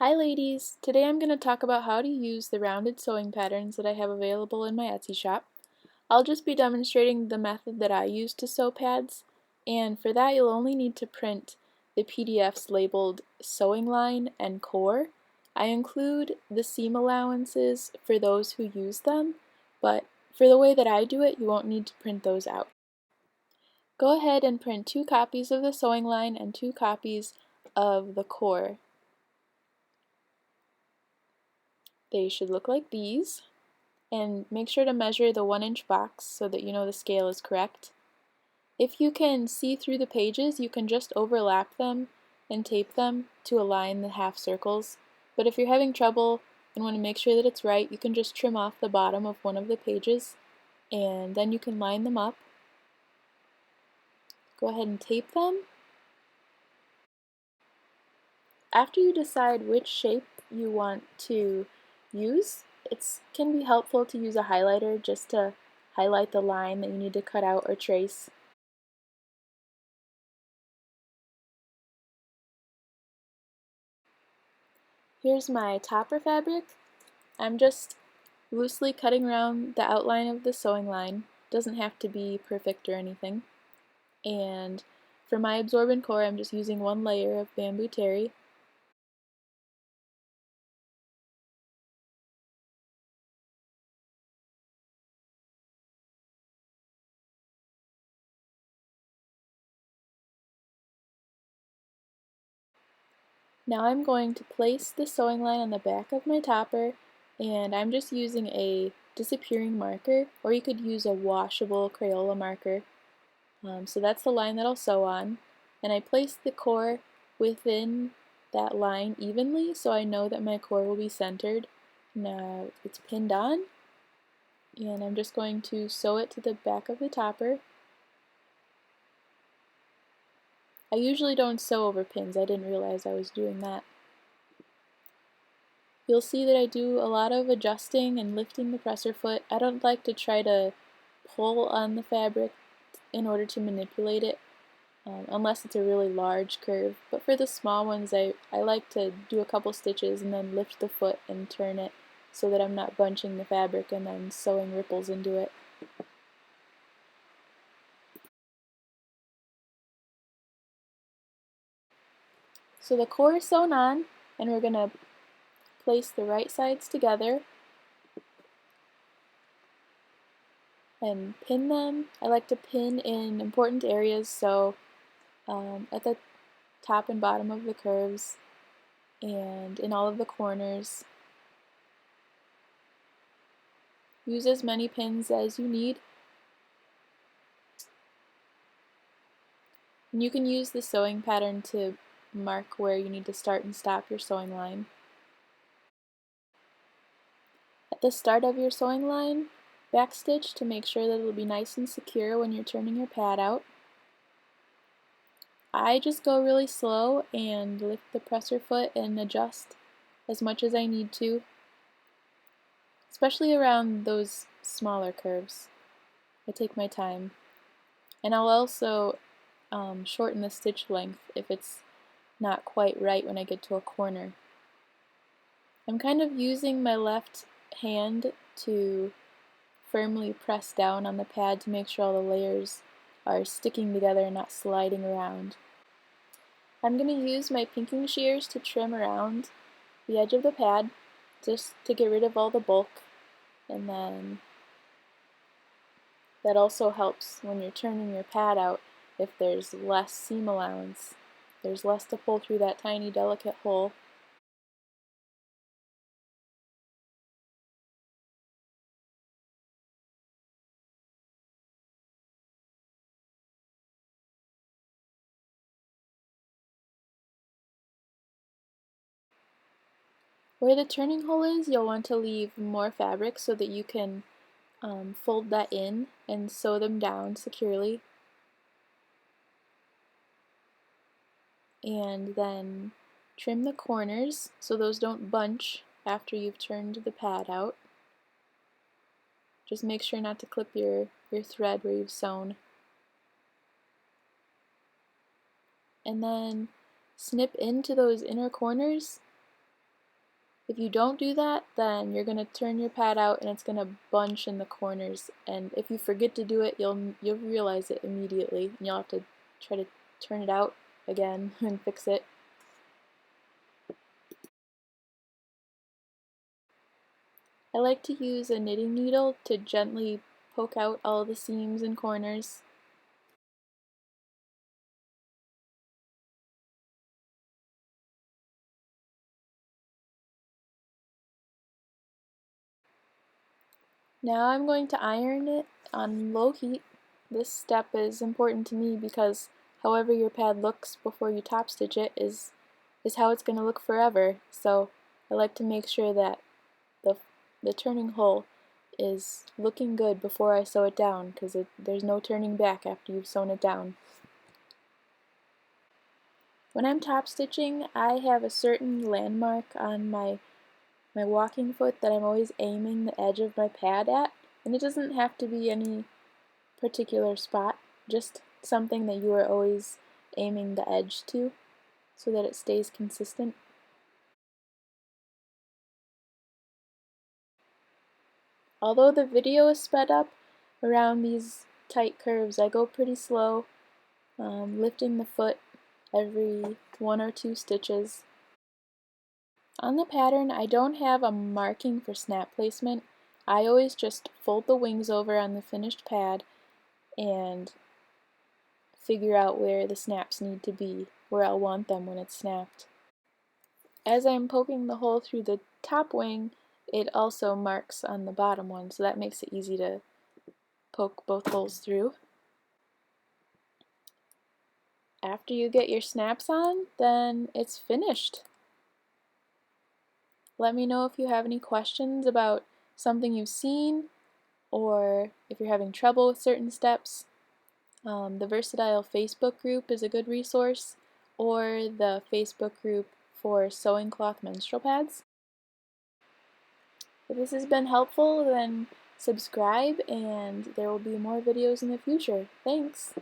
Hi ladies! Today I'm going to talk about how to use the rounded sewing patterns that I have available in my Etsy shop. I'll just be demonstrating the method that I use to sew pads, and for that you'll only need to print the PDFs labeled sewing line and core. I include the seam allowances for those who use them, but for the way that I do it you won't need to print those out. Go ahead and print 2 copies of the sewing line and 2 copies of the core. They should look like these, and make sure to measure the 1-inch box so that you know the scale is correct. If you can see through the pages, you can just overlap them and tape them to align the half circles, but if you're having trouble and want to make sure that it's right, you can just trim off the bottom of one of the pages and then you can line them up. Go ahead and tape them. After you decide which shape you want to use, it can be helpful to use a highlighter just to highlight the line that you need to cut out or trace. Here's my topper fabric. I'm just loosely cutting around the outline of the sewing line. Doesn't have to be perfect or anything. And for my absorbent core, I'm just using 1 layer of bamboo terry. Now I'm going to place the sewing line on the back of my topper, and I'm just using a disappearing marker, or you could use a washable Crayola marker. So that's the line that I'll sew on, and I place the core within that line evenly so I know that my core will be centered. Now it's pinned on, and I'm just going to sew it to the back of the topper. I usually don't sew over pins. I didn't realize I was doing that. You'll see that I do a lot of adjusting and lifting the presser foot. I don't like to try to pull on the fabric in order to manipulate it, unless it's a really large curve. But for the small ones, I like to do a couple stitches and then lift the foot and turn it so that I'm not bunching the fabric and then sewing ripples into it. So the core is sewn on, and we're going to place the right sides together and pin them. I like to pin in important areas, so at the top and bottom of the curves and in all of the corners. Use as many pins as you need. And you can use the sewing pattern to mark where you need to start and stop your sewing line. At the start of your sewing line, backstitch to make sure that it'll be nice and secure when you're turning your pad out. I just go really slow and lift the presser foot and adjust as much as I need to, especially around those smaller curves. I take my time. And I'll also shorten the stitch length if it's not quite right when I get to a corner. I'm kind of using my left hand to firmly press down on the pad to make sure all the layers are sticking together and not sliding around. I'm going to use my pinking shears to trim around the edge of the pad just to get rid of all the bulk, and then that also helps when you're turning your pad out. If there's less seam allowance, there's less to pull through that tiny delicate hole. Where the turning hole is, you'll want to leave more fabric so that you can fold that in and sew them down securely. And then trim the corners so those don't bunch after you've turned the pad out. Just make sure not to clip your thread where you've sewn. And then snip into those inner corners If you don't do that, then you're going to turn your pad out and it's going to bunch in the corners, and if you forget to do it, you'll realize it immediately, and you'll have to try to turn it out again and fix it. I like to use a knitting needle to gently poke out all the seams and corners. Now I'm going to iron it on low heat. This step is important to me because however your pad looks before you top stitch it is how it's going to look forever. So I like to make sure that the turning hole is looking good before I sew it down, because there's no turning back after you've sewn it down. When I'm top stitching, I have a certain landmark on my walking foot that I'm always aiming the edge of my pad at, and it doesn't have to be any particular spot, just something that you are always aiming the edge to so that it stays consistent. Although the video is sped up around these tight curves, I go pretty slow, lifting the foot every 1 or 2 stitches. On the pattern, I don't have a marking for snap placement. I always just fold the wings over on the finished pad and figure out where the snaps need to be, where I'll want them when it's snapped. As I'm poking the hole through the top wing, it also marks on the bottom one, so that makes it easy to poke both holes through. After you get your snaps on, then it's finished. Let me know if you have any questions about something you've seen, or if you're having trouble with certain steps. The Versodile Facebook group is a good resource, or the Facebook group for sewing cloth menstrual pads. If this has been helpful, then subscribe and there will be more videos in the future. Thanks!